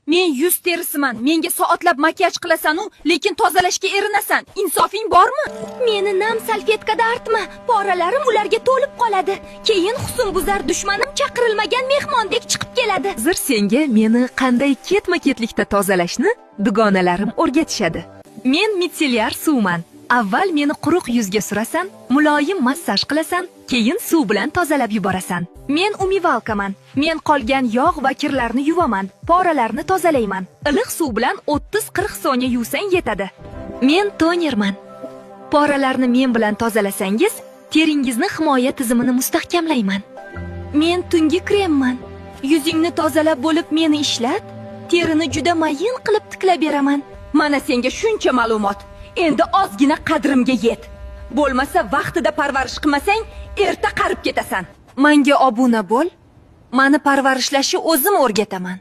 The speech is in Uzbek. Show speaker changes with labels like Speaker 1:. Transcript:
Speaker 1: Men yuz terisiman. Menga soatlab makiyaj qilasan-u, lekin tozalashga erinasan. Insofing bormi?
Speaker 2: Meni nam salfetkada artma. Poralarim ularga to'lib qoladi. Keyin husnbuzar dushmanim chaqirilmagan mehmondek chiqib keladi.
Speaker 3: Hozir senga meni qanday ketma-ketlikda tozalashni dugonalarim o'rgatishadi. Men mitsellyar suvman. Avval meni quruq yuzga surasan, muloyim massaj qilasan, keyin suv bilan tozalab yuborasan. Men umivalkaman. Men qolgan yog' va kirlarni yuvaman, poralarni tozalayman. Iliq suv bilan 30-40 soniya yuvsang yetadi. Men tonerman. Poralarni men bilan tozalasangiz, teringizni himoya tizimini mustahkamlayman.
Speaker 2: Men tungi kremman. Yuzingni tozalab bo'lib meni ishlat, terini juda mayin qilib tiklab beraman.
Speaker 1: Mana senga shuncha ma'lumot. Endi ozgina qadrimga yet. Bo'lmasa vaqtida parvarish qilmasang, erta qarib ketasan. Menga obuna bo'l. Meni parvarishlashni o'zim o'rgataman.